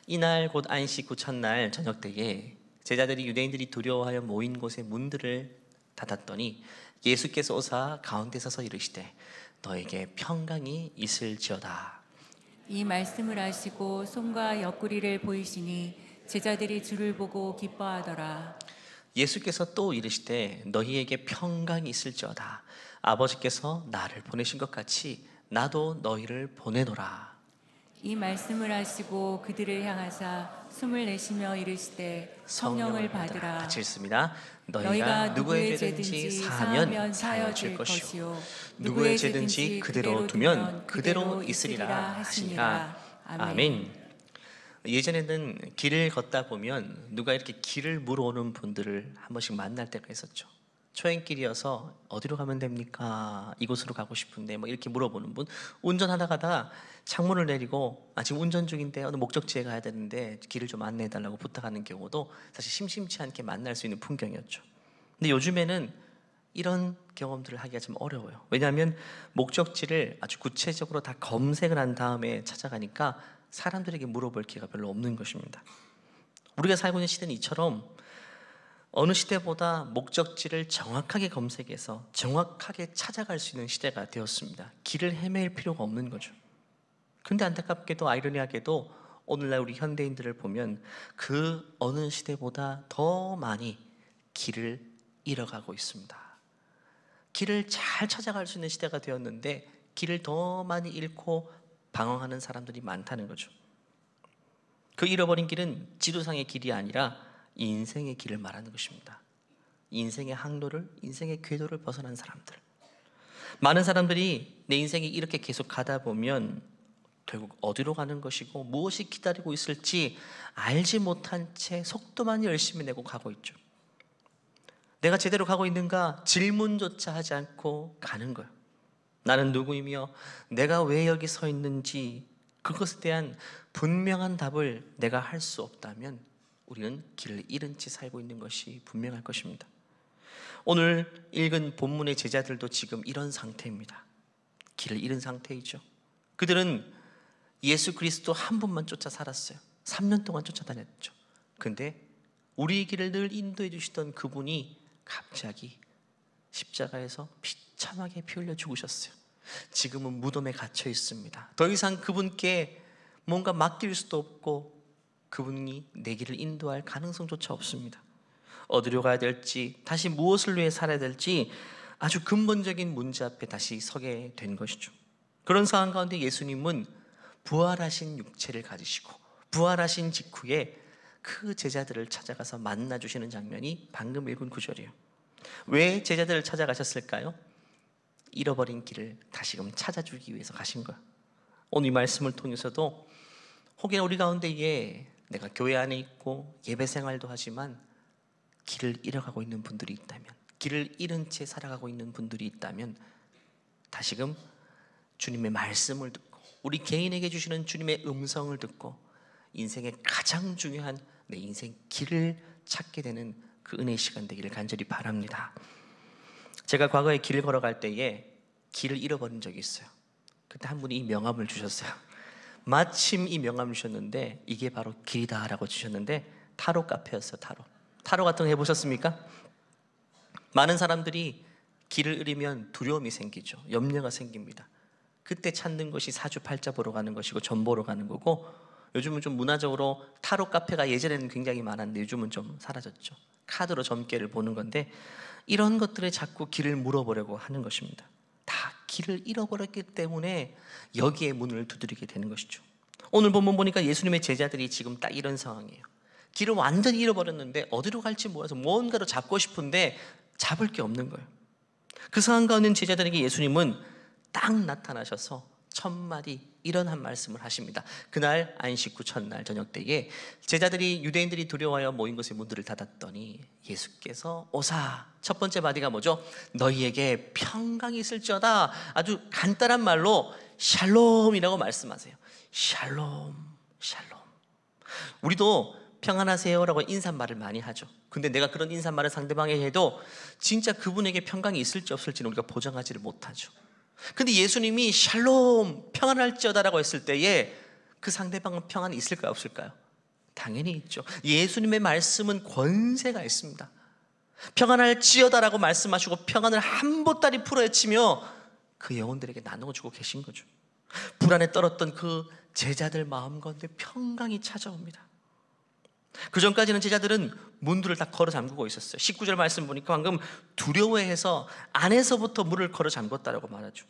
이날 곧 안식 후 첫날 저녁 때에 제자들이 유대인들이 두려워하여 모인 곳의 문들을 닫았더니 예수께서 오사 가운데 서서 이르시되 너에게 평강이 있을지어다. 이 말씀을 하시고 손과 옆구리를 보이시니 제자들이 주를 보고 기뻐하더라. 예수께서 또 이르시되 너희에게 평강이 있을지어다. 아버지께서 나를 보내신 것 같이 나도 너희를 보내노라. 이 말씀을 하시고 그들을 향하사 숨을 내쉬며 이르시되 성령을 받으라. 같이 읽습니다. 너희가 누구의 죄든지 사하면 사여질 것이요 누구의 죄든지 그대로 두면 그대로 있으리라 하시니라. 아멘. 예전에는 길을 걷다 보면 누가 이렇게 길을 물어오는 분들을 한 번씩 만날 때가 있었죠. 초행길이어서 어디로 가면 됩니까? 이곳으로 가고 싶은데 뭐 이렇게 물어보는 분. 운전하다가 창문을 내리고 지금 운전 중인데 어느 목적지에 가야 되는데 길을 좀 안내해달라고 부탁하는 경우도 사실 심심치 않게 만날 수 있는 풍경이었죠. 근데 요즘에는 이런 경험들을 하기가 좀 어려워요. 왜냐하면 목적지를 아주 구체적으로 다 검색을 한 다음에 찾아가니까 사람들에게 물어볼 기회가 별로 없는 것입니다. 우리가 살고 있는 시대는 이처럼 어느 시대보다 목적지를 정확하게 검색해서 정확하게 찾아갈 수 있는 시대가 되었습니다. 길을 헤맬 필요가 없는 거죠. 그런데 안타깝게도 아이러니하게도 오늘날 우리 현대인들을 보면 그 어느 시대보다 더 많이 길을 잃어가고 있습니다. 길을 잘 찾아갈 수 있는 시대가 되었는데 길을 더 많이 잃고 방황하는 사람들이 많다는 거죠. 그 잃어버린 길은 지도상의 길이 아니라 인생의 길을 말하는 것입니다. 인생의 항로를, 인생의 궤도를 벗어난 사람들. 많은 사람들이 내 인생이 이렇게 계속 가다 보면 결국 어디로 가는 것이고 무엇이 기다리고 있을지 알지 못한 채 속도만 열심히 내고 가고 있죠. 내가 제대로 가고 있는가 질문조차 하지 않고 가는 거예요. 나는 누구이며 내가 왜 여기 서 있는지 그것에 대한 분명한 답을 내가 할 수 없다면 우리는 길을 잃은 채 살고 있는 것이 분명할 것입니다. 오늘 읽은 본문의 제자들도 지금 이런 상태입니다. 길을 잃은 상태이죠. 그들은 예수 그리스도 한 분만 쫓아 살았어요. 3년 동안 쫓아다녔죠. 근데 우리의 길을 늘 인도해 주시던 그분이 갑자기 십자가에서 비참하게 피 흘려 죽으셨어요. 지금은 무덤에 갇혀 있습니다. 더 이상 그분께 뭔가 맡길 수도 없고 그분이 내 길을 인도할 가능성조차 없습니다. 어디로 가야 될지, 다시 무엇을 위해 살아야 될지 아주 근본적인 문제 앞에 다시 서게 된 것이죠. 그런 상황 가운데 예수님은 부활하신 육체를 가지시고 부활하신 직후에 그 제자들을 찾아가서 만나주시는 장면이 방금 읽은 구절이에요. 왜 제자들을 찾아가셨을까요? 잃어버린 길을 다시금 찾아주기 위해서 가신 거예요. 오늘 이 말씀을 통해서도 혹여나 우리 가운데에 내가 교회 안에 있고 예배 생활도 하지만 길을 잃어가고 있는 분들이 있다면, 길을 잃은 채 살아가고 있는 분들이 있다면 다시금 주님의 말씀을 듣고 우리 개인에게 주시는 주님의 음성을 듣고 인생의 가장 중요한 내 인생 길을 찾게 되는 그 은혜의 시간 되기를 간절히 바랍니다. 제가 과거에 길을 걸어갈 때에 길을 잃어버린 적이 있어요. 그때 한 분이 이 명함을 주셨어요. 마침 이 명함을 주셨는데 이게 바로 길이다라고 주셨는데 타로 카페였어요. 타로 같은 거 해보셨습니까? 많은 사람들이 길을 잃으면 두려움이 생기죠. 염려가 생깁니다. 그때 찾는 것이 사주팔자 보러 가는 것이고 점 보러 가는 거고, 요즘은 좀 문화적으로 타로 카페가 예전에는 굉장히 많았는데 요즘은 좀 사라졌죠. 카드로 점괘를 보는 건데 이런 것들에 자꾸 길을 물어보려고 하는 것입니다. 다 길을 잃어버렸기 때문에 여기에 문을 두드리게 되는 것이죠. 오늘 본문 보니까 예수님의 제자들이 지금 딱 이런 상황이에요. 길을 완전히 잃어버렸는데 어디로 갈지 몰라서 뭔가로 잡고 싶은데 잡을 게 없는 거예요. 그 상황 가운데 제자들에게 예수님은 딱 나타나셔서 첫마디 이런 한 말씀을 하십니다. 그날 안식 후 첫날 저녁 때에 제자들이 유대인들이 두려워하여 모인 곳의 문들을 닫았더니 예수께서 오사, 첫 번째 마디가 뭐죠? 너희에게 평강이 있을지어다. 아주 간단한 말로 샬롬이라고 말씀하세요. 샬롬, 샬롬. 우리도 평안하세요라고 인사말을 많이 하죠. 근데 내가 그런 인사말을 상대방에게 해도 진짜 그분에게 평강이 있을지 없을지는 우리가 보장하지를 못하죠. 근데 예수님이 샬롬, 평안할지어다라고 했을 때에 그 상대방은 평안이 있을까요, 없을까요? 당연히 있죠. 예수님의 말씀은 권세가 있습니다. 평안할지어다라고 말씀하시고 평안을 한 보따리 풀어헤치며 그 영혼들에게 나눠주고 계신 거죠. 불안에 떨었던 그 제자들 마음 가운데 평강이 찾아옵니다. 그 전까지는 제자들은 문들을 다 걸어 잠그고 있었어요. 19절 말씀 보니까 방금 두려워해서 안에서부터 문을 걸어 잠궜다라고 말하죠.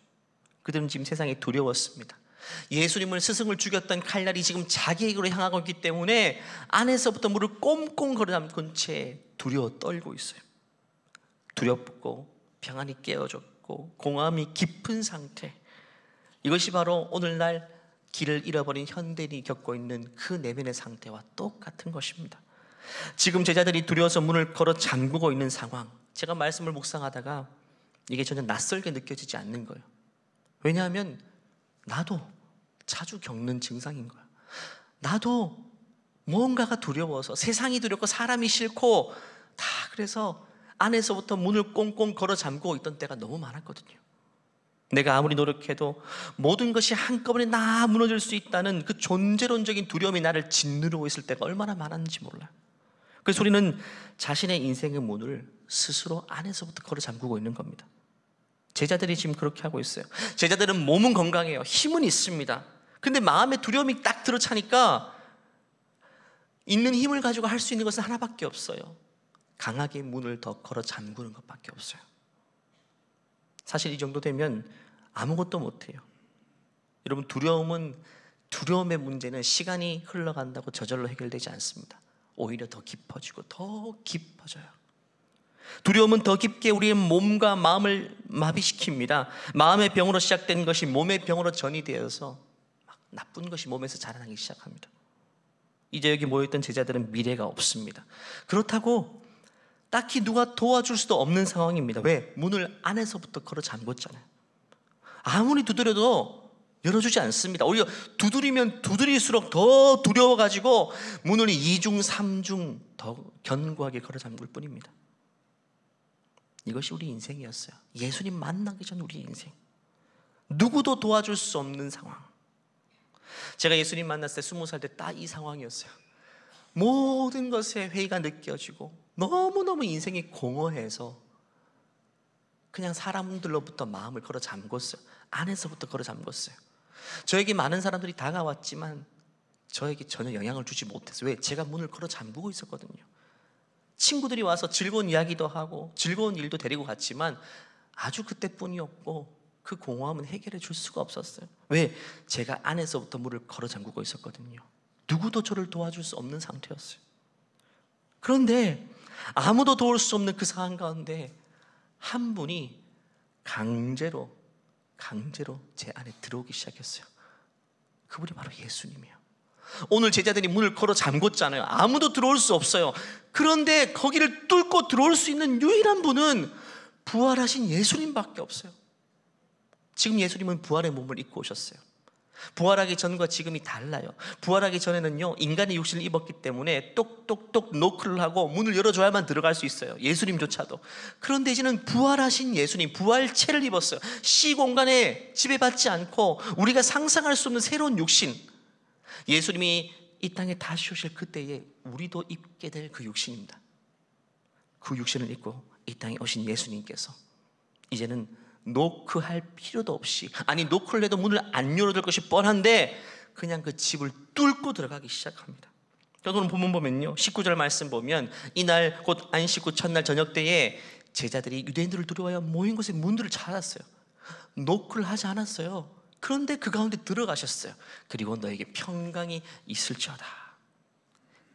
그들은 지금 세상에 두려웠습니다. 예수님을 스승을 죽였던 칼날이 지금 자기에게로 향하고 있기 때문에 안에서부터 문을 꽁꽁 걸어 잠근 채 두려워 떨고 있어요. 두렵고 평안이 깨어졌고 공허함이 깊은 상태, 이것이 바로 오늘날 길을 잃어버린 현대인이 겪고 있는 그 내면의 상태와 똑같은 것입니다. 지금 제자들이 두려워서 문을 걸어 잠그고 있는 상황, 제가 말씀을 묵상하다가 이게 전혀 낯설게 느껴지지 않는 거예요. 왜냐하면 나도 자주 겪는 증상인 거예요. 나도 뭔가가 두려워서, 세상이 두렵고 사람이 싫고 다 그래서 안에서부터 문을 꽁꽁 걸어 잠그고 있던 때가 너무 많았거든요. 내가 아무리 노력해도 모든 것이 한꺼번에 다 무너질 수 있다는 그 존재론적인 두려움이 나를 짓누르고 있을 때가 얼마나 많았는지 몰라요. 그래서 우리는 자신의 인생의 문을 스스로 안에서부터 걸어 잠그고 있는 겁니다. 제자들이 지금 그렇게 하고 있어요. 제자들은 몸은 건강해요. 힘은 있습니다. 근데 마음에 두려움이 딱 들어차니까 있는 힘을 가지고 할 수 있는 것은 하나밖에 없어요. 강하게 문을 더 걸어 잠그는 것밖에 없어요. 사실 이 정도 되면 아무것도 못해요. 여러분, 두려움의 문제는 시간이 흘러간다고 저절로 해결되지 않습니다. 오히려 더 깊어지고 더 깊어져요. 두려움은 더 깊게 우리의 몸과 마음을 마비시킵니다. 마음의 병으로 시작된 것이 몸의 병으로 전이되어서 막 나쁜 것이 몸에서 자라나기 시작합니다. 이제 여기 모여있던 제자들은 미래가 없습니다. 그렇다고 딱히 누가 도와줄 수도 없는 상황입니다. 왜? 문을 안에서부터 걸어 잠궜잖아요. 아무리 두드려도 열어주지 않습니다. 오히려 두드리면 두드릴수록 더 두려워가지고 문을 2중 3중 더 견고하게 걸어 잠글 뿐입니다. 이것이 우리 인생이었어요. 예수님 만나기 전 우리 인생, 누구도 도와줄 수 없는 상황. 제가 예수님 만났을 때 20살 때 딱 이 상황이었어요. 모든 것에 회의가 느껴지고 너무너무 인생이 공허해서 그냥 사람들로부터 마음을 걸어 잠궜어요. 안에서부터 걸어 잠궜어요. 저에게 많은 사람들이 다가왔지만 저에게 전혀 영향을 주지 못했어요. 왜? 제가 문을 걸어 잠그고 있었거든요. 친구들이 와서 즐거운 이야기도 하고 즐거운 일도 데리고 갔지만 아주 그때뿐이었고 그 공허함은 해결해 줄 수가 없었어요. 왜? 제가 안에서부터 문을 걸어 잠그고 있었거든요. 누구도 저를 도와줄 수 없는 상태였어요. 그런데 아무도 도울 수 없는 그 상황 가운데 한 분이 강제로 제 안에 들어오기 시작했어요. 그분이 바로 예수님이에요. 오늘 제자들이 문을 걸어 잠궜잖아요. 아무도 들어올 수 없어요. 그런데 거기를 뚫고 들어올 수 있는 유일한 분은 부활하신 예수님밖에 없어요. 지금 예수님은 부활의 몸을 입고 오셨어요. 부활하기 전과 지금이 달라요. 부활하기 전에는요, 인간의 육신을 입었기 때문에 똑똑똑 노크를 하고 문을 열어줘야만 들어갈 수 있어요. 예수님조차도. 그런데 이제는 부활하신 예수님, 부활체를 입었어요. 시공간에 지배받지 않고 우리가 상상할 수 없는 새로운 육신, 예수님이 이 땅에 다시 오실 그때에 우리도 입게 될 그 육신입니다. 그 육신을 입고 이 땅에 오신 예수님께서 이제는 노크할 필요도 없이, 아니 노크를 해도 문을 안 열어줄 것이 뻔한데 그냥 그 집을 뚫고 들어가기 시작합니다. 오늘 본문 보면요, 19절 말씀 보면 이날 곧 안식 후 첫날 저녁 때에 제자들이 유대인들을 두려워하여 모인 곳에 문들을 찾았어요. 노크를 하지 않았어요. 그런데 그 가운데 들어가셨어요. 그리고 너에게 평강이 있을지어다.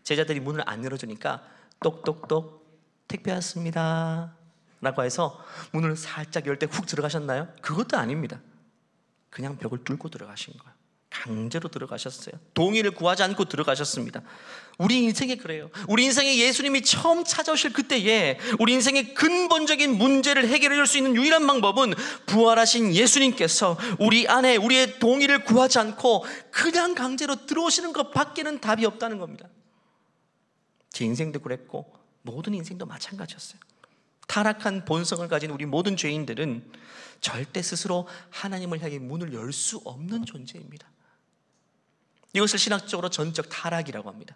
제자들이 문을 안 열어주니까 똑똑똑 택배 왔습니다 라고 해서 문을 살짝 열 때 훅 들어가셨나요? 그것도 아닙니다. 그냥 벽을 뚫고 들어가신 거예요. 강제로 들어가셨어요. 동의를 구하지 않고 들어가셨습니다. 우리 인생에 그래요. 우리 인생에 예수님이 처음 찾아오실 그때에 우리 인생의 근본적인 문제를 해결해 줄 수 있는 유일한 방법은 부활하신 예수님께서 우리 안에 우리의 동의를 구하지 않고 그냥 강제로 들어오시는 것 밖에는 답이 없다는 겁니다. 제 인생도 그랬고 모든 인생도 마찬가지였어요. 타락한 본성을 가진 우리 모든 죄인들은 절대 스스로 하나님을 향해 문을 열 수 없는 존재입니다. 이것을 신학적으로 전적 타락이라고 합니다.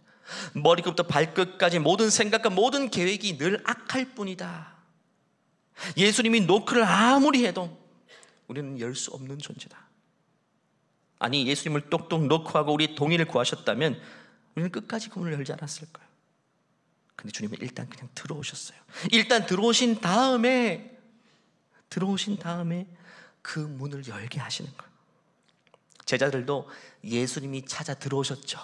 머리끝부터 발끝까지 모든 생각과 모든 계획이 늘 악할 뿐이다. 예수님이 노크를 아무리 해도 우리는 열 수 없는 존재다. 아니, 예수님을 똑똑 노크하고 우리 동의를 구하셨다면 우리는 끝까지 그 문을 열지 않았을 거예요. 근데 주님은 일단 그냥 들어오셨어요. 일단 들어오신 다음에 그 문을 열게 하시는 거예요. 제자들도 예수님이 찾아 들어오셨죠.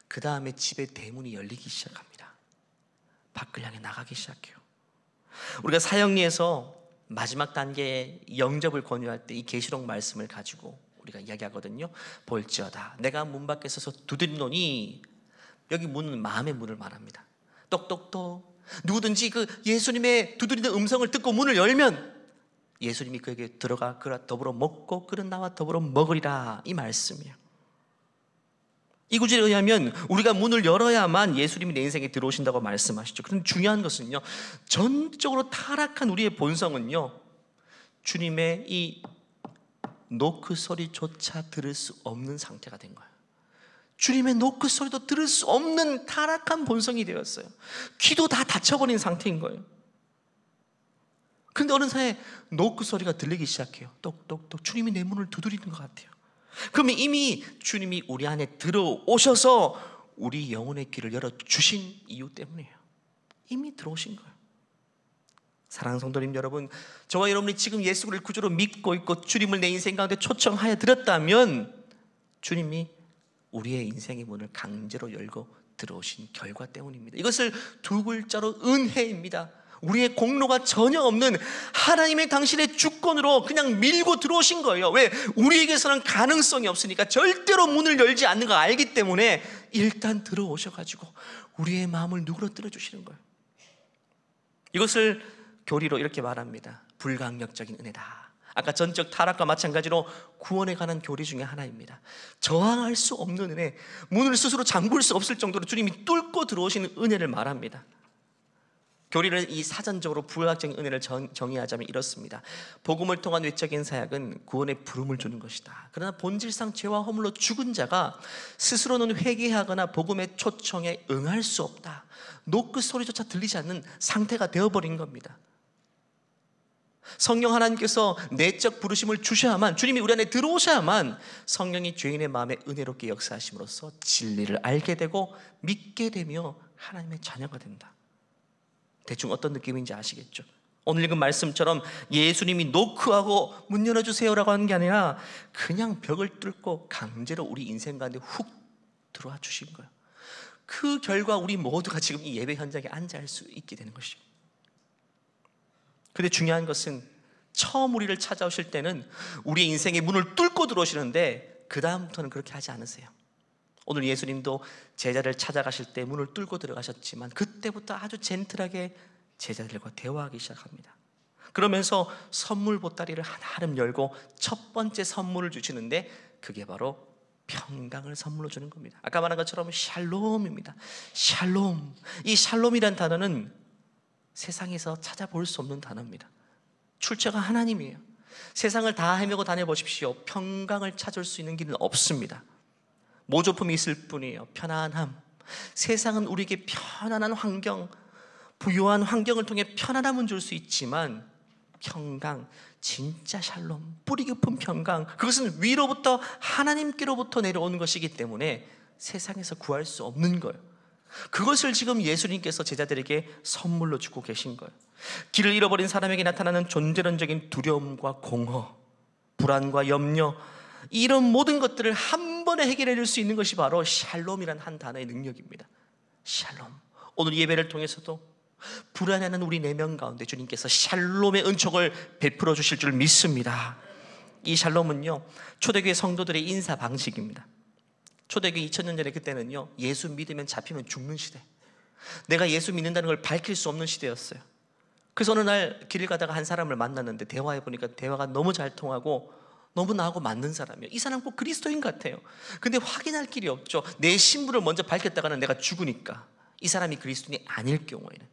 그 다음에 집의 대문이 열리기 시작합니다. 밖을 향해 나가기 시작해요. 우리가 사형리에서 마지막 단계에 영접을 권유할 때 이 계시록 말씀을 가지고 우리가 이야기하거든요. 볼지어다 내가 문 밖에 서서 두드리노니, 여기 문은 마음의 문을 말합니다. 똑똑똑 누구든지 그 예수님의 두드리는 음성을 듣고 문을 열면 예수님이 그에게 들어가 그와 더불어 먹고 그는 나와 더불어 먹으리라, 이 말씀이에요. 이 구절에 의하면 우리가 문을 열어야만 예수님이 내 인생에 들어오신다고 말씀하시죠. 그런데 중요한 것은요, 전적으로 타락한 우리의 본성은요, 주님의 이 노크 소리조차 들을 수 없는 상태가 된 거예요. 주님의 노크 소리도 들을 수 없는 타락한 본성이 되었어요. 귀도 다 닫혀버린 상태인 거예요. 그런데 어느 사이에 노크 소리가 들리기 시작해요. 똑똑똑 주님이 내 문을 두드리는 것 같아요. 그러면 이미 주님이 우리 안에 들어오셔서 우리 영혼의 길을 열어주신 이유 때문이에요. 이미 들어오신 거예요. 사랑하는 성도님 여러분, 저와 여러분이 지금 예수를 구주로 믿고 있고 주님을 내 인생 가운데 초청하여 드렸다면 주님이 우리의 인생의 문을 강제로 열고 들어오신 결과 때문입니다. 이것을 두 글자로 은혜입니다. 우리의 공로가 전혀 없는 하나님의 당신의 주권으로 그냥 밀고 들어오신 거예요. 왜? 우리에게서는 가능성이 없으니까, 절대로 문을 열지 않는 거 알기 때문에 일단 들어오셔가지고 우리의 마음을 누그러뜨려 주시는 거예요. 이것을 교리로 이렇게 말합니다. 불강력적인 은혜다. 아까 전적 타락과 마찬가지로 구원에 관한 교리 중에 하나입니다. 저항할 수 없는 은혜, 문을 스스로 잠글 수 없을 정도로 주님이 뚫고 들어오시는 은혜를 말합니다. 교리를 이 사전적으로 부학적인 은혜를 정의하자면 이렇습니다. 복음을 통한 외적인 사역은 구원의 부름을 주는 것이다. 그러나 본질상 죄와 허물로 죽은 자가 스스로는 회개하거나 복음의 초청에 응할 수 없다. 노크 소리조차 들리지 않는 상태가 되어버린 겁니다. 성령 하나님께서 내적 부르심을 주셔야만, 주님이 우리 안에 들어오셔야만 성령이 죄인의 마음에 은혜롭게 역사하심으로써 진리를 알게 되고 믿게 되며 하나님의 자녀가 된다. 대충 어떤 느낌인지 아시겠죠? 오늘 읽은 말씀처럼 예수님이 노크하고 문 열어주세요라고 하는 게 아니라 그냥 벽을 뚫고 강제로 우리 인생 가운데 훅 들어와 주신 거예요. 그 결과 우리 모두가 지금 이 예배 현장에 앉아 수 있게 되는 것이죠. 근데 중요한 것은 처음 우리를 찾아오실 때는 우리의 인생의 문을 뚫고 들어오시는데 그 다음부터는 그렇게 하지 않으세요. 오늘 예수님도 제자를 찾아가실 때 문을 뚫고 들어가셨지만 그때부터 아주 젠틀하게 제자들과 대화하기 시작합니다. 그러면서 선물 보따리를 하나름 열고 첫 번째 선물을 주시는데 그게 바로 평강을 선물로 주는 겁니다. 아까 말한 것처럼 샬롬입니다. 샬롬. 이 샬롬이란 단어는 세상에서 찾아볼 수 없는 단어입니다. 출처가 하나님이에요. 세상을 다 헤매고 다녀보십시오. 평강을 찾을 수 있는 길은 없습니다. 모조품이 있을 뿐이에요. 편안함. 세상은 우리에게 편안한 환경, 부유한 환경을 통해 편안함은 줄 수 있지만 평강, 진짜 샬롬, 뿌리 깊은 평강, 그것은 위로부터 하나님께로부터 내려오는 것이기 때문에 세상에서 구할 수 없는 거예요. 그것을 지금 예수님께서 제자들에게 선물로 주고 계신 거예요. 길을 잃어버린 사람에게 나타나는 존재론적인 두려움과 공허, 불안과 염려, 이런 모든 것들을 한 번에 해결해 줄 수 있는 것이 바로 샬롬이란 한 단어의 능력입니다. 샬롬. 오늘 예배를 통해서도 불안해하는 우리 내면 가운데 주님께서 샬롬의 은총을 베풀어 주실 줄 믿습니다. 이 샬롬은요, 초대교회 성도들의 인사 방식입니다. 초대교회 2000년 전에 그때는요, 예수 믿으면 잡히면 죽는 시대, 내가 예수 믿는다는 걸 밝힐 수 없는 시대였어요. 그래서 어느 날 길을 가다가 한 사람을 만났는데 대화해보니까 대화가 너무 잘 통하고 너무 나하고 맞는 사람이에요. 이 사람 꼭 그리스도인 같아요. 근데 확인할 길이 없죠. 내 신분을 먼저 밝혔다가는 내가 죽으니까 이 사람이 그리스도인이 아닐 경우에는.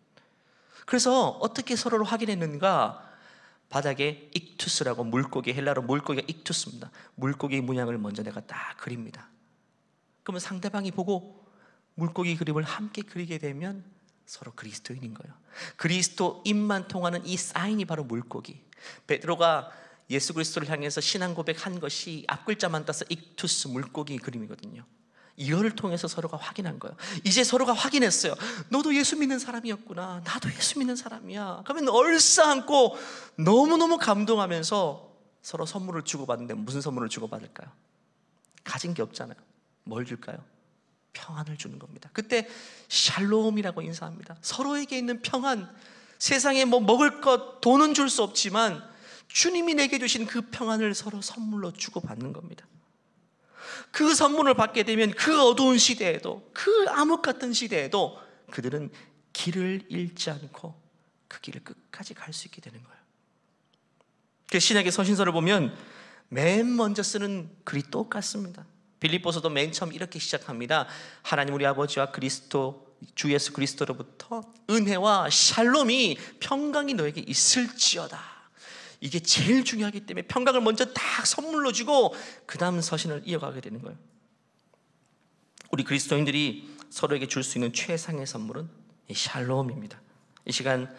그래서 어떻게 서로를 확인했는가? 바닥에 익투스라고, 물고기, 헬라로 물고기가 익투스입니다. 물고기 문양을 먼저 내가 딱 그립니다. 그러면 상대방이 보고 물고기 그림을 함께 그리게 되면 서로 그리스도인인 거예요. 그리스도인만 통하는 이 사인이 바로 물고기. 베드로가 예수 그리스도를 향해서 신앙 고백한 것이 앞글자만 따서 익투스, 물고기 그림이거든요. 이거를 통해서 서로가 확인한 거예요. 이제 서로가 확인했어요. 너도 예수 믿는 사람이었구나. 나도 예수 믿는 사람이야. 그러면 얼싸안고 너무너무 감동하면서 서로 선물을 주고받는데 무슨 선물을 주고받을까요? 가진 게 없잖아요. 뭘 줄까요? 평안을 주는 겁니다. 그때 샬롬이라고 인사합니다. 서로에게 있는 평안, 세상에 뭐 먹을 것, 돈은 줄 수 없지만 주님이 내게 주신 그 평안을 서로 선물로 주고받는 겁니다. 그 선물을 받게 되면 그 어두운 시대에도, 그 암흑 같은 시대에도 그들은 길을 잃지 않고 그 길을 끝까지 갈 수 있게 되는 거예요. 그 신약의 서신서를 보면 맨 먼저 쓰는 글이 똑같습니다. 빌립보서도 맨 처음 이렇게 시작합니다. 하나님 우리 아버지와 그리스도 주 예수 그리스도로부터 은혜와 샬롬이 평강이 너에게 있을지어다. 이게 제일 중요하기 때문에 평강을 먼저 딱 선물로 주고 그 다음 서신을 이어가게 되는 거예요. 우리 그리스도인들이 서로에게 줄 수 있는 최상의 선물은 이 샬롬입니다. 이 시간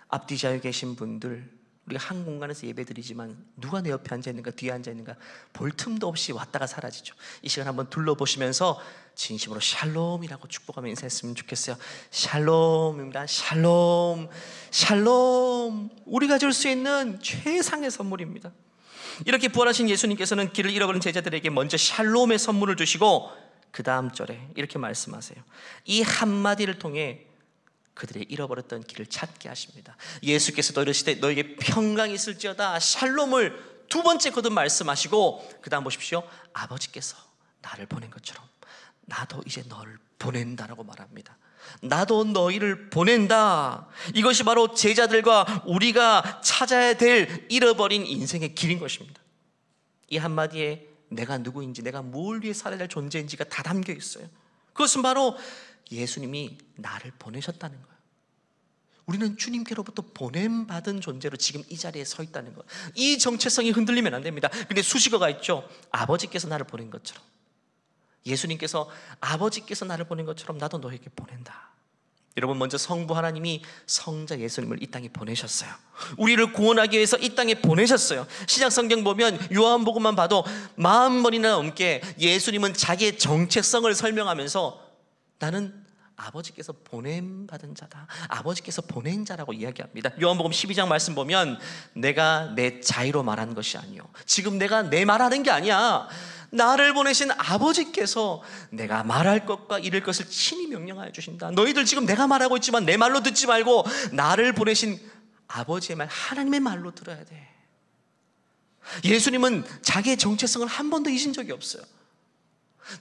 앞뒤 자유에 계신 분들, 우리가 한 공간에서 예배드리지만 누가 내 옆에 앉아있는가 뒤에 앉아있는가 볼 틈도 없이 왔다가 사라지죠. 이 시간 한번 둘러보시면서 진심으로 샬롬이라고 축복하며 인사했으면 좋겠어요. 샬롬입니다. 샬롬, 샬롬. 우리가 줄 수 있는 최상의 선물입니다. 이렇게 부활하신 예수님께서는 길을 잃어버린 제자들에게 먼저 샬롬의 선물을 주시고 그 다음 절에 이렇게 말씀하세요. 이 한마디를 통해 그들의 잃어버렸던 길을 찾게 하십니다. 예수께서도 이르시되 너에게 평강이 있을지어다. 샬롬을 두 번째 거듭 말씀하시고 그 다음 보십시오. 아버지께서 나를 보낸 것처럼 나도 이제 너를 보낸다라고 말합니다. 나도 너희를 보낸다. 이것이 바로 제자들과 우리가 찾아야 될 잃어버린 인생의 길인 것입니다. 이 한마디에 내가 누구인지, 내가 뭘 위해 살아야 될 존재인지가 다 담겨 있어요. 그것은 바로 예수님이 나를 보내셨다는 거예요. 우리는 주님께로부터 보냄받은 존재로 지금 이 자리에 서 있다는 거예요. 이 정체성이 흔들리면 안 됩니다. 근데 수식어가 있죠. 아버지께서 나를 보낸 것처럼, 예수님께서 아버지께서 나를 보낸 것처럼 나도 너에게 보낸다. 여러분, 먼저 성부 하나님이 성자 예수님을 이 땅에 보내셨어요. 우리를 구원하기 위해서 이 땅에 보내셨어요. 신약 성경 보면 요한복음만 봐도 40번이나 넘게 예수님은 자기의 정체성을 설명하면서 나는 아버지께서 보냄받은 자다, 아버지께서 보낸 자라고 이야기합니다. 요한복음 12장 말씀 보면 내가 내 자의로 말하는 것이 아니요, 지금 내가 내 말하는 게 아니야, 나를 보내신 아버지께서 내가 말할 것과 이룰 것을 친히 명령하여 주신다. 너희들 지금 내가 말하고 있지만 내 말로 듣지 말고 나를 보내신 아버지의 말, 하나님의 말로 들어야 돼. 예수님은 자기의 정체성을 한 번도 잊은 적이 없어요.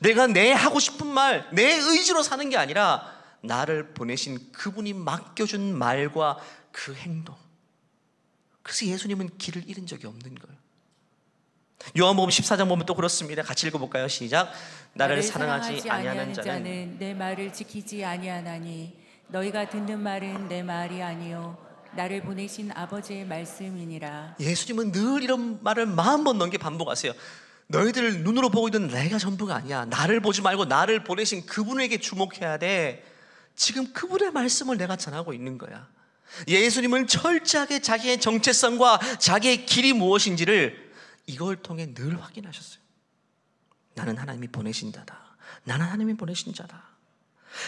내가 내 하고 싶은 말, 내 의지로 사는 게 아니라 나를 보내신 그분이 맡겨준 말과 그 행동. 그래서 예수님은 길을 잃은 적이 없는 거예요. 요한복음 14장 보면 또 그렇습니다. 같이 읽어볼까요? 시작. 나를 사랑하지 아니하는 자는 내 말을 지키지 아니하나니 너희가 듣는 말은 내 말이 아니요 나를 보내신 아버지의 말씀이니라. 예수님은 늘 이런 말을 40번 넘게 반복하세요. 너희들 눈으로 보고 있는 내가 전부가 아니야. 나를 보지 말고 나를 보내신 그분에게 주목해야 돼. 지금 그분의 말씀을 내가 전하고 있는 거야. 예수님은 철저하게 자기의 정체성과 자기의 길이 무엇인지를 이걸 통해 늘 확인하셨어요. 나는 하나님이 보내신 자다. 나는 하나님이 보내신 자다.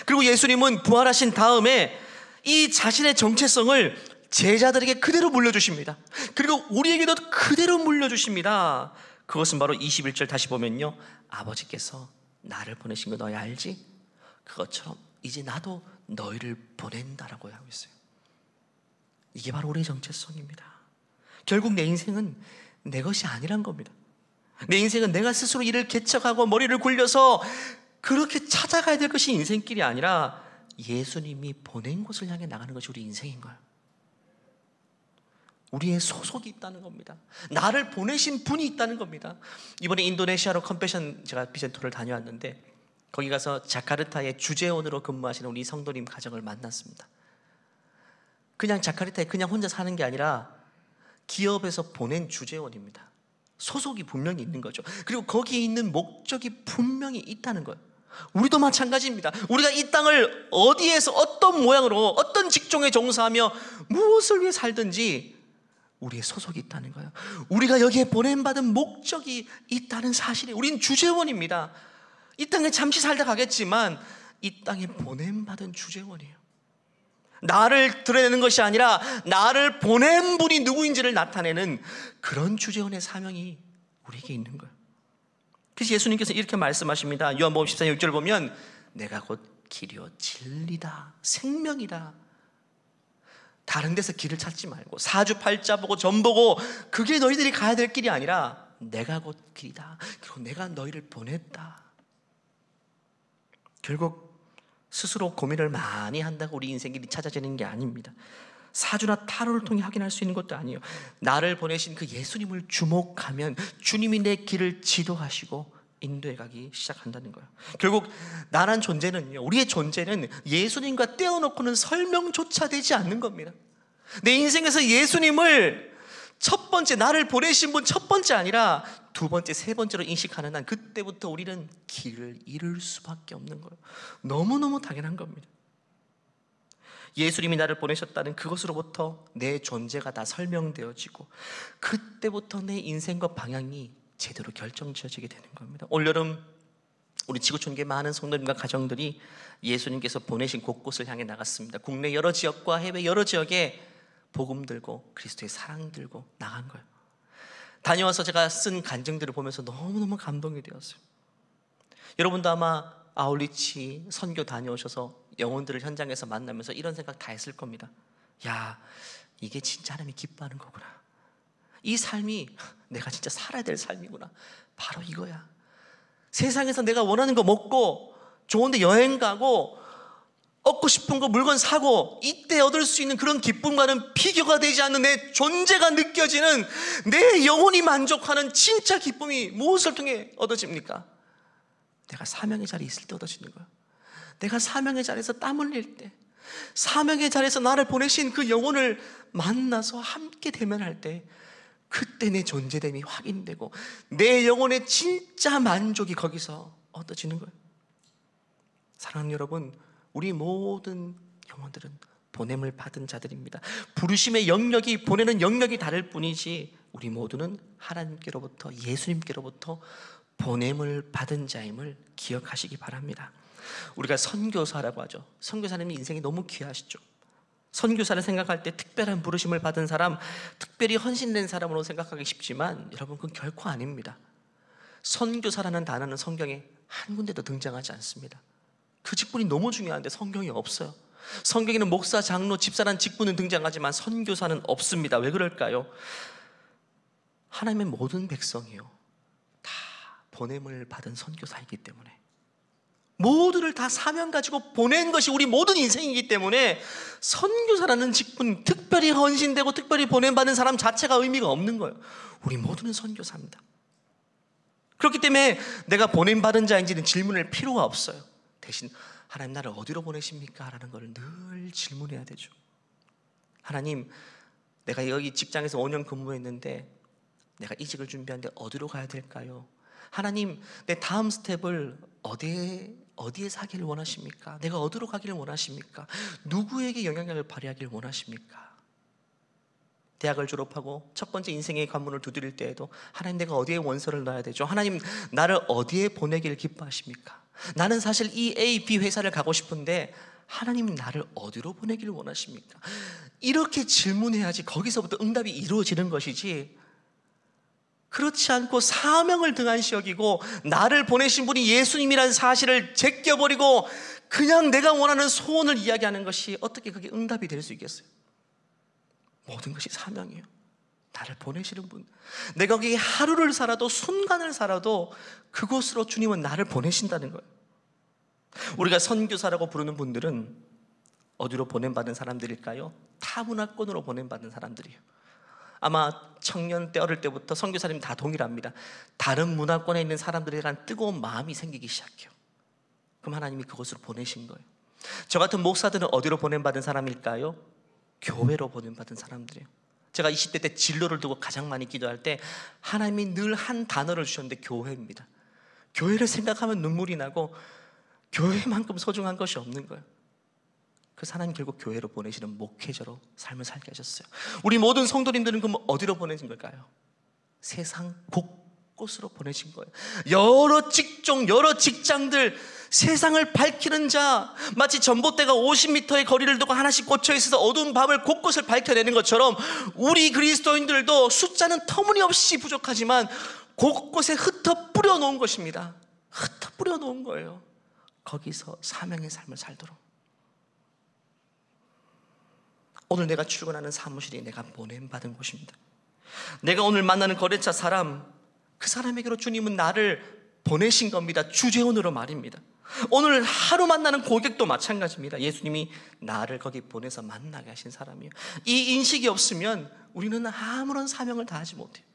그리고 예수님은 부활하신 다음에 이 자신의 정체성을 제자들에게 그대로 물려주십니다. 그리고 우리에게도 그대로 물려주십니다. 그것은 바로 21절 다시 보면요, 아버지께서 나를 보내신 거 너희 알지? 그것처럼 이제 나도 너희를 보낸다라고 하고 있어요. 이게 바로 우리의 정체성입니다. 결국 내 인생은 내 것이 아니란 겁니다. 내 인생은 내가 스스로 일을 개척하고 머리를 굴려서 그렇게 찾아가야 될 것이 인생길이 아니라 예수님이 보낸 곳을 향해 나가는 것이 우리 인생인 거예요. 우리의 소속이 있다는 겁니다. 나를 보내신 분이 있다는 겁니다. 이번에 인도네시아로 컴패션, 제가 비전 투어를 다녀왔는데 거기 가서 자카르타의 주재원으로 근무하시는 우리 성도님 가정을 만났습니다. 그냥 자카르타에 그냥 혼자 사는 게 아니라 기업에서 보낸 주재원입니다. 소속이 분명히 있는 거죠. 그리고 거기에 있는 목적이 분명히 있다는 거예요. 우리도 마찬가지입니다. 우리가 이 땅을 어디에서 어떤 모양으로 어떤 직종에 종사하며 무엇을 위해 살든지 우리의 소속이 있다는 거예요. 우리가 여기에 보냄받은 목적이 있다는 사실이, 우린 주재원입니다. 이 땅에 잠시 살다 가겠지만 이 땅에 보냄받은 주재원이에요. 나를 드러내는 것이 아니라 나를 보낸 분이 누구인지를 나타내는 그런 주재원의 사명이 우리에게 있는 거예요. 그래서 예수님께서 이렇게 말씀하십니다. 요한복음 14장 6절 보면 내가 곧 길이요 진리다 생명이다. 다른 데서 길을 찾지 말고 사주팔자 보고 점 보고 그 길이 너희들이 가야 될 길이 아니라 내가 곧 길이다. 그리고 내가 너희를 보냈다. 결국 스스로 고민을 많이 한다고 우리 인생 길이 찾아지는 게 아닙니다. 사주나 타로를 통해 확인할 수 있는 것도 아니에요. 나를 보내신 그 예수님을 주목하면 주님이 내 길을 지도하시고 인도해 가기 시작한다는 거예요. 결국 나란 존재는요, 우리의 존재는 예수님과 떼어놓고는 설명조차 되지 않는 겁니다. 내 인생에서 예수님을 첫 번째, 나를 보내신 분 첫 번째 아니라 두 번째, 세 번째로 인식하는 한 그때부터 우리는 길을 잃을 수밖에 없는 거예요. 너무너무 당연한 겁니다. 예수님이 나를 보내셨다는 그것으로부터 내 존재가 다 설명되어지고 그때부터 내 인생과 방향이 제대로 결정지어지게 되는 겁니다. 올여름 우리 지구촌교회 많은 성도님과 가정들이 예수님께서 보내신 곳곳을 향해 나갔습니다. 국내 여러 지역과 해외 여러 지역에 복음 들고 그리스도의 사랑 들고 나간 거예요. 다녀와서 제가 쓴 간증들을 보면서 너무너무 감동이 되었어요. 여러분도 아마 아울리치 선교 다녀오셔서 영혼들을 현장에서 만나면서 이런 생각 다 했을 겁니다. 야, 이게 진짜 하나님이 기뻐하는 거구나. 이 삶이 내가 진짜 살아야 될 삶이구나. 바로 이거야. 세상에서 내가 원하는 거 먹고 좋은 데 여행 가고 얻고 싶은 거 물건 사고 이때 얻을 수 있는 그런 기쁨과는 비교가 되지 않는 내 존재가 느껴지는 내 영혼이 만족하는 진짜 기쁨이 무엇을 통해 얻어집니까? 내가 사명의 자리에 있을 때 얻어지는 거야. 내가 사명의 자리에서 땀 흘릴 때, 사명의 자리에서 나를 보내신 그 영혼을 만나서 함께 대면할 때, 그때 내 존재됨이 확인되고 내 영혼의 진짜 만족이 거기서 얻어지는 거예요. 사랑하는 여러분, 우리 모든 영혼들은 보냄을 받은 자들입니다. 부르심의 영역이, 보내는 영역이 다를 뿐이지 우리 모두는 하나님께로부터, 예수님께로부터 보냄을 받은 자임을 기억하시기 바랍니다. 우리가 선교사라고 하죠. 선교사님이 인생이 너무 귀하시죠. 선교사를 생각할 때 특별한 부르심을 받은 사람, 특별히 헌신된 사람으로 생각하기 쉽지만 여러분, 그건 결코 아닙니다. 선교사라는 단어는 성경에 한 군데도 등장하지 않습니다. 그 직분이 너무 중요한데 성경이 없어요. 성경에는 목사, 장로, 집사라는 직분은 등장하지만 선교사는 없습니다. 왜 그럴까요? 하나님의 모든 백성이요, 다 보냄을 받은 선교사이기 때문에, 모두를 다 사명 가지고 보낸 것이 우리 모든 인생이기 때문에 선교사라는 직분, 특별히 헌신되고 특별히 보냄받은 사람 자체가 의미가 없는 거예요. 우리 모두는 선교사입니다. 그렇기 때문에 내가 보냄받은 자인지는 질문할 필요가 없어요. 대신 하나님 나를 어디로 보내십니까? 라는 걸 늘 질문해야 되죠. 하나님, 내가 여기 직장에서 5년 근무했는데 내가 이직을 준비하는데 어디로 가야 될까요? 하나님, 내 다음 스텝을 어디에서 하기를 원하십니까? 내가 어디로 가기를 원하십니까? 누구에게 영향력을 발휘하기를 원하십니까? 대학을 졸업하고 첫 번째 인생의 관문을 두드릴 때에도 하나님, 내가 어디에 원서를 넣어야 되죠? 하나님, 나를 어디에 보내기를 기뻐하십니까? 나는 사실 이 A, B 회사를 가고 싶은데 하나님, 나를 어디로 보내기를 원하십니까? 이렇게 질문해야지 거기서부터 응답이 이루어지는 것이지, 그렇지 않고 사명을 등한시 여기고 나를 보내신 분이 예수님이라는 사실을 제껴버리고 그냥 내가 원하는 소원을 이야기하는 것이 어떻게 그게 응답이 될 수 있겠어요? 모든 것이 사명이에요. 나를 보내시는 분, 내가 거기에 하루를 살아도 순간을 살아도 그곳으로 주님은 나를 보내신다는 거예요. 우리가 선교사라고 부르는 분들은 어디로 보냄받은 사람들일까요? 타문화권으로 보냄받은 사람들이에요. 아마 청년 때, 어릴 때부터 선교사님 다 동일합니다. 다른 문화권에 있는 사람들에 대한 뜨거운 마음이 생기기 시작해요. 그럼 하나님이 그곳으로 보내신 거예요. 저 같은 목사들은 어디로 보냄받은 사람일까요? 교회로 보냄받은 사람들이에요. 제가 20대 때 진로를 두고 가장 많이 기도할 때 하나님이 늘 한 단어를 주셨는데 교회입니다. 교회를 생각하면 눈물이 나고 교회만큼 소중한 것이 없는 거예요. 그 하나님 결국 교회로 보내시는 목회자로 삶을 살게 하셨어요. 우리 모든 성도님들은 그럼 어디로 보내신 걸까요? 세상 곳곳으로 보내신 거예요. 여러 직종, 여러 직장들, 세상을 밝히는 자, 마치 전봇대가 50m의 거리를 두고 하나씩 꽂혀 있어서 어두운 밤을 곳곳을 밝혀내는 것처럼 우리 그리스도인들도 숫자는 터무니없이 부족하지만 곳곳에 흩어 뿌려놓은 것입니다. 흩어 뿌려놓은 거예요. 거기서 사명의 삶을 살도록. 오늘 내가 출근하는 사무실이 내가 보냄받은 곳입니다. 내가 오늘 만나는 거래처 사람, 그 사람에게로 주님은 나를 보내신 겁니다. 주재원으로 말입니다. 오늘 하루 만나는 고객도 마찬가지입니다. 예수님이 나를 거기 보내서 만나게 하신 사람이에요. 이 인식이 없으면 우리는 아무런 사명을 다하지 못해요.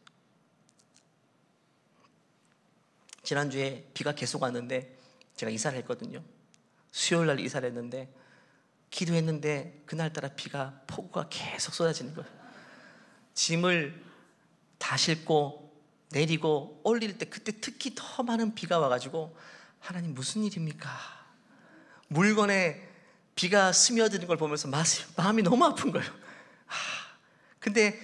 지난주에 비가 계속 왔는데 제가 이사를 했거든요. 수요일 날 이사를 했는데 기도했는데 그날따라 비가 폭우가 계속 쏟아지는 거예요. 짐을 다 싣고 내리고 올릴 때 그때 특히 더 많은 비가 와가지고 하나님 무슨 일입니까? 물건에 비가 스며드는 걸 보면서 마음이 너무 아픈 거예요. 근데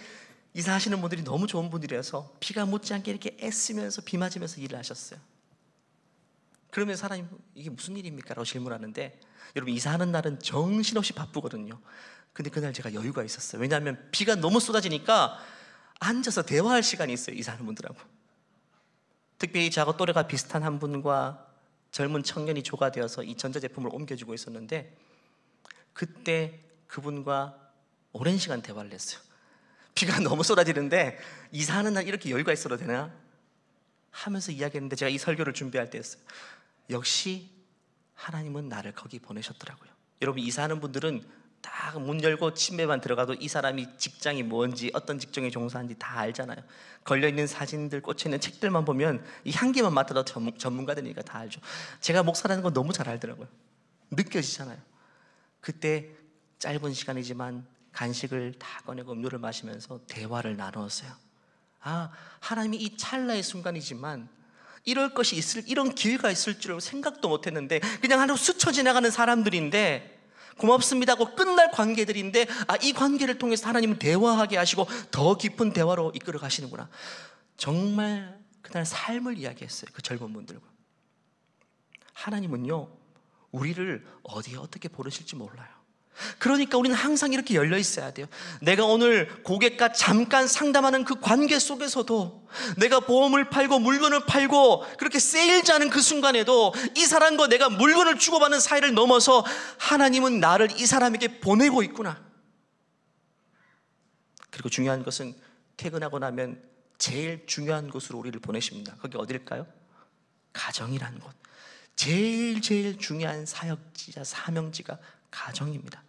이사하시는 분들이 너무 좋은 분들이라서 비가 묻지 않게 이렇게 애쓰면서 비 맞으면서 일을 하셨어요. 그러면서 하나님 이게 무슨 일입니까? 라고 질문하는데 여러분 이사하는 날은 정신없이 바쁘거든요. 근데 그날 제가 여유가 있었어요. 왜냐하면 비가 너무 쏟아지니까 앉아서 대화할 시간이 있어요. 이사하는 분들하고. 특별히 저하고 또래가 비슷한 한 분과 젊은 청년이 조가 되어서 이 전자제품을 옮겨주고 있었는데 그때 그분과 오랜 시간 대화를 했어요. 비가 너무 쏟아지는데 이사하는 날 이렇게 여유가 있어도 되나? 하면서 이야기했는데 제가 이 설교를 준비할 때였어요. 역시 하나님은 나를 거기 보내셨더라고요. 여러분 이사하는 분들은 딱 문 열고 침대만 들어가도 이 사람이 직장이 뭔지 어떤 직종에 종사하는지 다 알잖아요. 걸려있는 사진들, 꽂혀있는 책들만 보면 이 향기만 맡아도 전문가들이니까 다 알죠. 제가 목사라는 거 너무 잘 알더라고요. 느껴지잖아요. 그때 짧은 시간이지만 간식을 다 꺼내고 음료를 마시면서 대화를 나누었어요. 하나님이 이 찰나의 순간이지만 이럴 것이 이런 기회가 있을 줄 생각도 못했는데 그냥 하루 스쳐 지나가는 사람들인데 고맙습니다 하고 끝날 관계들인데 이 관계를 통해서 하나님은 대화하게 하시고 더 깊은 대화로 이끌어 가시는구나. 정말 그날 삶을 이야기했어요. 그 젊은 분들과. 하나님은요 우리를 어디에 어떻게 보내실지 몰라요. 그러니까 우리는 항상 이렇게 열려 있어야 돼요. 내가 오늘 고객과 잠깐 상담하는 그 관계 속에서도 내가 보험을 팔고 물건을 팔고 그렇게 세일즈 하는 그 순간에도 이 사람과 내가 물건을 주고받는 사이를 넘어서 하나님은 나를 이 사람에게 보내고 있구나. 그리고 중요한 것은 퇴근하고 나면 제일 중요한 곳으로 우리를 보내십니다. 거기 어딜까요? 가정이라는 곳. 제일 중요한 사역지자 사명지가 가정입니다.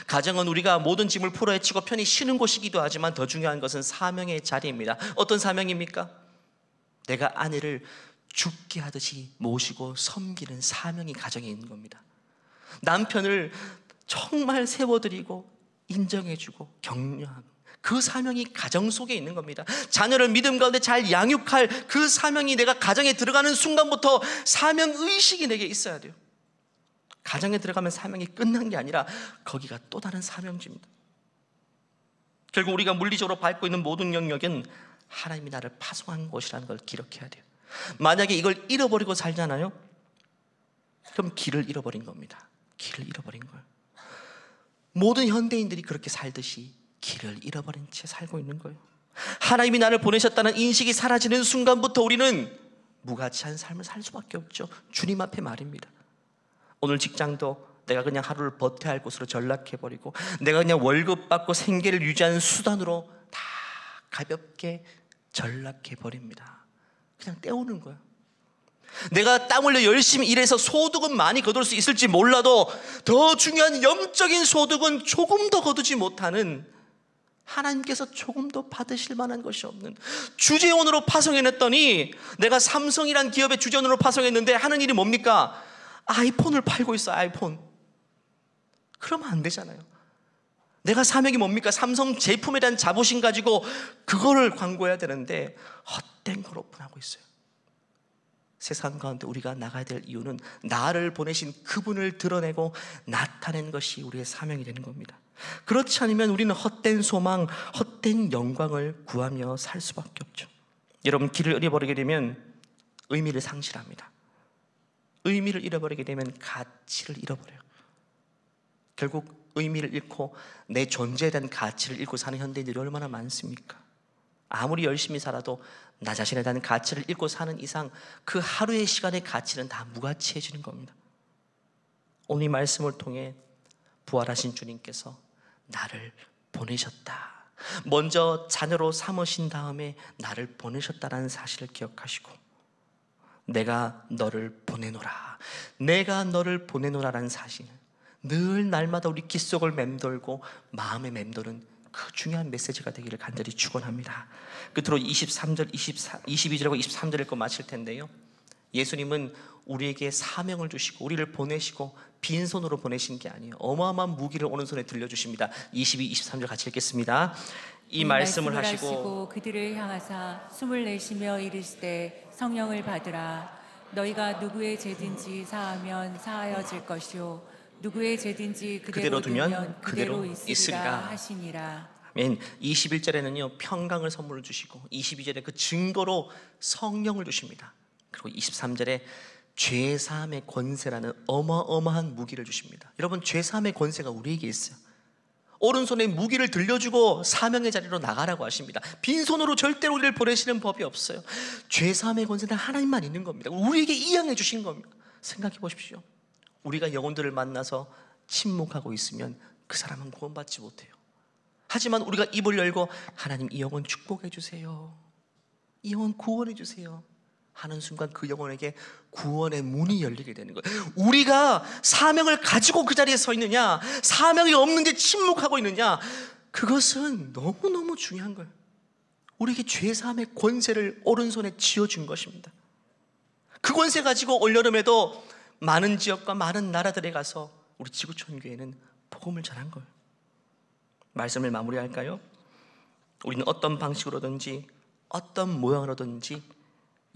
가정은 우리가 모든 짐을 풀어헤치고 편히 쉬는 곳이기도 하지만 더 중요한 것은 사명의 자리입니다. 어떤 사명입니까? 내가 아내를 죽게 하듯이 모시고 섬기는 사명이 가정에 있는 겁니다. 남편을 정말 세워드리고 인정해주고 격려하고 그 사명이 가정 속에 있는 겁니다. 자녀를 믿음 가운데 잘 양육할 그 사명이 내가 가정에 들어가는 순간부터 사명의식이 내게 있어야 돼요. 가정에 들어가면 사명이 끝난 게 아니라 거기가 또 다른 사명지입니다. 결국 우리가 물리적으로 밟고 있는 모든 영역은 하나님이 나를 파송한 곳이라는 걸 기억해야 돼요. 만약에 이걸 잃어버리고 살잖아요, 그럼 길을 잃어버린 겁니다. 길을 잃어버린 거예요. 모든 현대인들이 그렇게 살듯이 길을 잃어버린 채 살고 있는 거예요. 하나님이 나를 보내셨다는 인식이 사라지는 순간부터 우리는 무가치한 삶을 살 수밖에 없죠. 주님 앞에 말입니다. 오늘 직장도 내가 그냥 하루를 버텨야 할 곳으로 전락해버리고 내가 그냥 월급 받고 생계를 유지하는 수단으로 다 가볍게 전락해버립니다. 그냥 때우는 거예요. 내가 땀 흘려 열심히 일해서 소득은 많이 거둘 수 있을지 몰라도 더 중요한 영적인 소득은 조금 더 거두지 못하는, 하나님께서 조금 더 받으실 만한 것이 없는 주재원으로 파송해냈더니, 내가 삼성이란 기업의 주재원으로 파송했는데 하는 일이 뭡니까? 아이폰을 팔고 있어. 아이폰. 그러면 안 되잖아요. 내가 사명이 뭡니까? 삼성 제품에 대한 자부심 가지고 그거를 광고해야 되는데 헛된 걸 오픈하고 있어요. 세상 가운데 우리가 나가야 될 이유는 나를 보내신 그분을 드러내고 나타내는 것이 우리의 사명이 되는 겁니다. 그렇지 않으면 우리는 헛된 소망, 헛된 영광을 구하며 살 수밖에 없죠. 여러분, 길을 잃어버리게 되면 의미를 상실합니다. 의미를 잃어버리게 되면 가치를 잃어버려요. 결국 의미를 잃고 내 존재에 대한 가치를 잃고 사는 현대인들이 얼마나 많습니까? 아무리 열심히 살아도 나 자신에 대한 가치를 잃고 사는 이상 그 하루의 시간의 가치는 다 무가치해지는 겁니다. 오늘 이 말씀을 통해 부활하신 주님께서 나를 보내셨다, 먼저 자녀로 삼으신 다음에 나를 보내셨다는 사실을 기억하시고, 내가 너를 보내노라, 내가 너를 보내노라라는 사실을 늘 날마다 우리 귓속을 맴돌고 마음에 맴도는 그 중요한 메시지가 되기를 간절히 축원합니다. 끝으로 23절, 22절하고 23절 읽고 마칠 텐데요, 예수님은 우리에게 사명을 주시고 우리를 보내시고 빈손으로 보내신 게 아니에요. 어마어마한 무기를 오른손에 들려주십니다. 22, 23절 같이 읽겠습니다. 이 말씀을 하시고 그들을 향하사 숨을 내쉬며 이르시되 성령을 받으라. 너희가 누구의 죄든지 사하면 사하여질 것이요 누구의 죄든지 그대로 두면 그대로 있으리라 하시니라. 아멘. 21절에는요 평강을 선물로 주시고 22절에 그 증거로 성령을 주십니다. 그리고 23절에 죄사함의 권세라는 어마어마한 무기를 주십니다. 여러분, 죄사함의 권세가 우리에게 있어요. 오른손에 무기를 들려주고 사명의 자리로 나가라고 하십니다. 빈손으로 절대로 우리를 보내시는 법이 없어요. 죄사함의 권세는 하나님만 있는 겁니다. 우리에게 이양해 주신 겁니다. 생각해 보십시오. 우리가 영혼들을 만나서 침묵하고 있으면 그 사람은 구원받지 못해요. 하지만 우리가 입을 열고 하나님 이 영혼 축복해 주세요, 이 영혼 구원해 주세요 하는 순간 그 영혼에게 구원의 문이 열리게 되는 거예요. 우리가 사명을 가지고 그 자리에 서 있느냐, 사명이 없는데 침묵하고 있느냐, 그것은 너무너무 중요한 거예요. 우리에게 죄사함의 권세를 오른손에 쥐어준 것입니다. 그 권세 가지고 올여름에도 많은 지역과 많은 나라들에 가서 우리 지구촌교회는 복음을 전한 거예요. 말씀을 마무리할까요? 우리는 어떤 방식으로든지 어떤 모양으로든지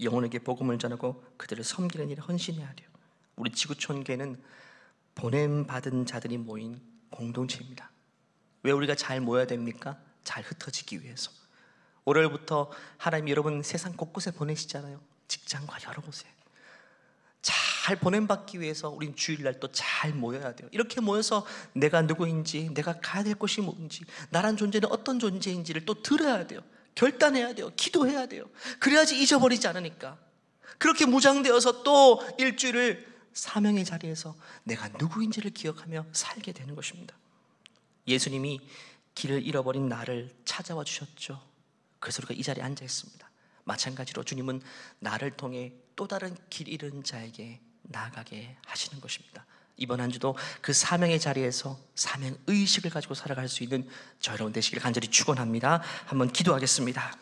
영혼에게 복음을 전하고 그들을 섬기는 일에 헌신해야 돼요. 우리 지구촌교회는 보냄받은 자들이 모인 공동체입니다. 왜 우리가 잘 모여야 됩니까? 잘 흩어지기 위해서. 월요일부터 하나님이 여러분 세상 곳곳에 보내시잖아요. 직장과 여러 곳에 잘 보냄받기 위해서 우린 주일날 또 잘 모여야 돼요. 이렇게 모여서 내가 누구인지, 내가 가야 될 곳이 뭔지, 나란 존재는 어떤 존재인지를 또 들어야 돼요. 결단해야 돼요. 기도해야 돼요. 그래야지 잊어버리지 않으니까. 그렇게 무장되어서 또 일주일을 사명의 자리에서 내가 누구인지를 기억하며 살게 되는 것입니다. 예수님이 길을 잃어버린 나를 찾아와 주셨죠. 그래서 우리가 이 자리에 앉아 있습니다. 마찬가지로 주님은 나를 통해 또 다른 길 잃은 자에게 나아가게 하시는 것입니다. 이번 한 주도 그 사명의 자리에서 사명 의식을 가지고 살아갈 수 있는 저 여러분 되시길 간절히 축원합니다. 한번 기도하겠습니다.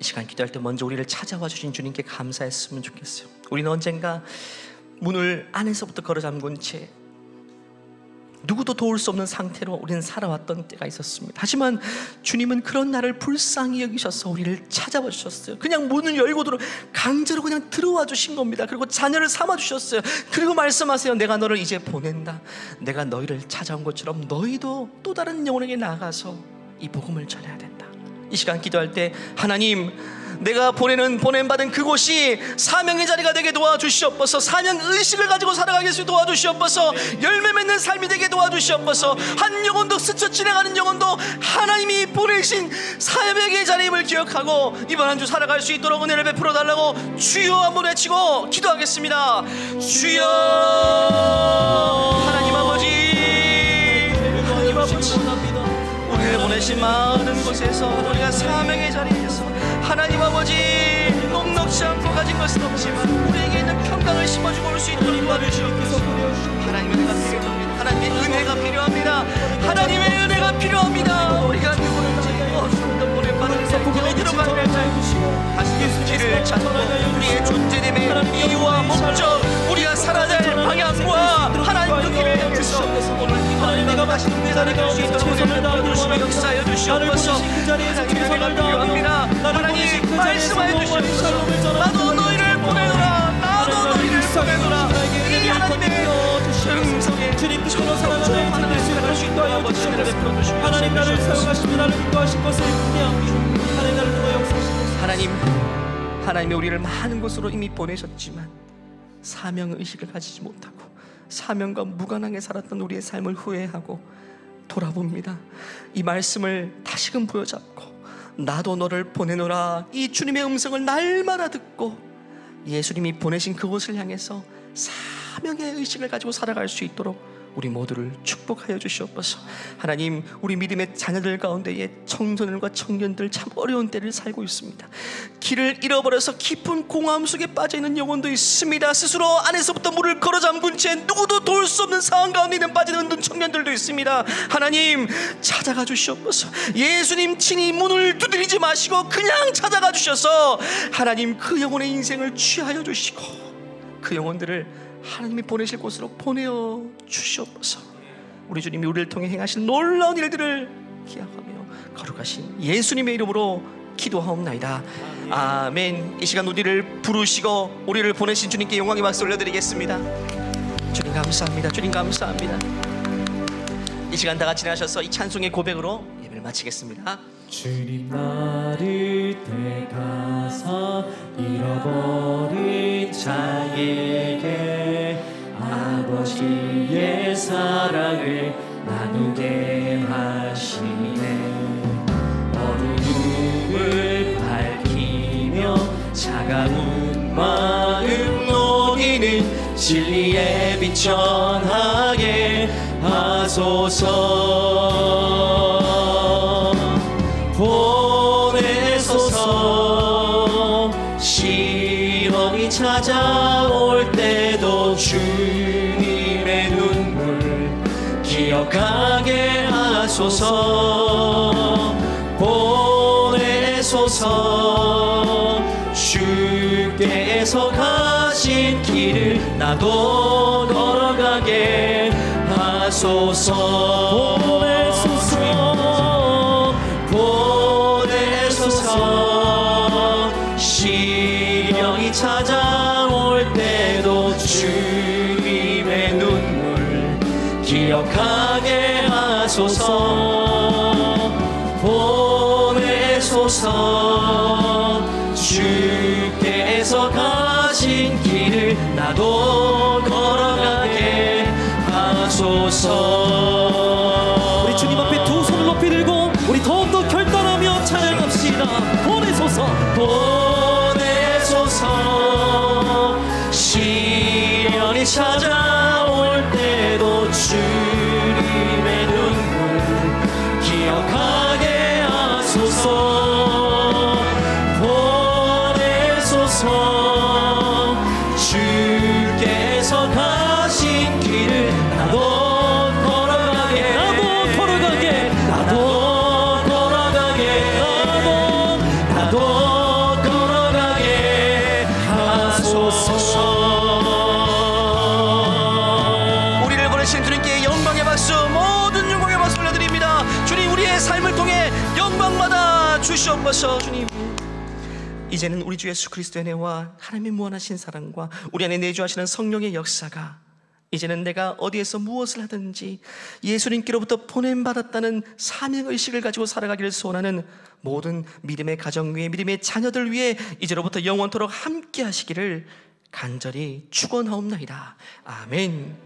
이 시간 기도할 때 먼저 우리를 찾아와 주신 주님께 감사했으면 좋겠어요. 우리는 언젠가 문을 안에서부터 걸어 잠근 채 누구도 도울 수 없는 상태로 우리는 살아왔던 때가 있었습니다. 하지만 주님은 그런 나를 불쌍히 여기셔서 우리를 찾아와 주셨어요. 그냥 문을 열고 강제로 그냥 들어와 주신 겁니다. 그리고 자녀를 삼아 주셨어요. 그리고 말씀하세요. 내가 너를 이제 보낸다. 내가 너희를 찾아온 것처럼 너희도 또 다른 영혼에게 나가서 이 복음을 전해야 된다. 이 시간 기도할 때 하나님, 내가 보냄받은 그곳이 사명의 자리가 되게 도와주시옵소서. 사명 의식을 가지고 살아가게 도와주시옵소서. 열매 맺는 삶이 되게 도와주시옵소서. 한 영혼도 스쳐 지나가는 영혼도 하나님이 보내신 사명의 자리임을 기억하고 이번 한 주 살아갈 수 있도록 은혜를 베풀어 달라고 주여 한번 외치고 기도하겠습니다. 주여. 하나님 아버지, 하나님 아버지, 우리를 보내신 많은 곳에서 우리가 사명의 자리에서 하나님 아버지 녹록지 않고 가진 것은 없지만 우리에게 있는 평강을 심어주고 올 수 있도록 도와주시옵소서. 하나님의 은혜가 필요합니다. 하나님의 은혜가 필요합니다. 하나님의 은혜가 필요합니다. 우리가 누구든지 어디로 보내받은 자, 어디로 가야 자, 다시 길을 찾고 우리의 존재됨의 이유와 목적, 우리가 살아야 될 방향과 하나님 그 길을 향해서 오늘 하나님과 다시 동행하는 수 있도록 은혜를 도와주시며 역사하여 주시옵소서. 하나님의 은혜가 필요합니다. 하나님 말씀하여 주시옵소서. 나도 너희를 주시옵소서. 하나님 나를 사용하시고 나를 인도하신 것을 기대합니다. 하나님 나를 통하여 역사하시옵소서. 하나님이 우리를 많은 곳으로 이미 보내셨지만 사명의식을 가지지 못하고 사명과 무관하게 살았던 우리의 삶을 후회하고 돌아봅니다. 이 말씀을 다시금 부여잡고 나도 너를 보내노라 이 주님의 음성을 날마다 듣고 예수님이 보내신 그곳을 향해서 사명의 의식을 가지고 살아갈 수 있도록 우리 모두를 축복하여 주시옵소서. 하나님, 우리 믿음의 자녀들 가운데에 청소년과 청년들 참 어려운 때를 살고 있습니다. 길을 잃어버려서 깊은 공허함 속에 빠져있는 영혼도 있습니다. 스스로 안에서부터 물을 걸어 잠근 채 누구도 도울 수 없는 상황 가운데 있는 빠져있는 청년들도 있습니다. 하나님, 찾아가 주시옵소서. 예수님 친히 문을 두드리지 마시고 그냥 찾아가 주셔서 하나님 그 영혼의 인생을 취하여 주시고 그 영혼들을 하나님이 보내실 곳으로 보내어 주시옵소서. 우리 주님이 우리를 통해 행하신 놀라운 일들을 기억하며 거룩하신 예수님의 이름으로 기도하옵나이다. 아멘. 이 시간 우리를 부르시고 우리를 보내신 주님께 영광의 박수 올려드리겠습니다. 주님 감사합니다. 주님 감사합니다. 이 시간 다 같이 나셔서 이 찬송의 고백으로 예배를 마치겠습니다. 주님 나를 택하사 잃어버린 자에게 아버지의 사랑을 나누게 하시네. 어두움을 밝히며 차가운 마음 녹이는 진리의 빛 전하게 하소서. 보내소서. 시련이 찾아올 때도 주님의 눈물 기억하게 하소서. 보내소서. 주께서 가신 길을 나도 걸어가게 하소서. 보내소서. 시련이 찾아올 때도 주님의 눈물 기억하게 하소서. 보내소서. 주께서 가신 길을 나도 걸어가게 하소서. 우리 주님 앞에 두 손을 높이 들고 우리 더욱더 결단하며 찬양합시다. 보내소서. 보내소서. 시련이 찾아올 때도 주님의 눈물 기억하게 하소서. 보내소서. 주께서 가신 길을 나도 걸어가게 하소서. 우리를 보내신 주님께 영광의 박수, 모든 영광의 박수 올려드립니다. 주님, 우리의 삶을 통해 영광받아 주시옵소서. 주님, 이제는 우리 주 예수 그리스도의 은혜와 하나님의 무한하신 사랑과 우리 안에 내주하시는 성령의 역사가 이제는 내가 어디에서 무엇을 하든지 예수님께로부터 보냄받았다는 사명의식을 가지고 살아가기를 소원하는 모든 믿음의 가정 위에, 믿음의 자녀들 위에 이제로부터 영원토록 함께 하시기를 간절히 축원하옵나이다. 아멘.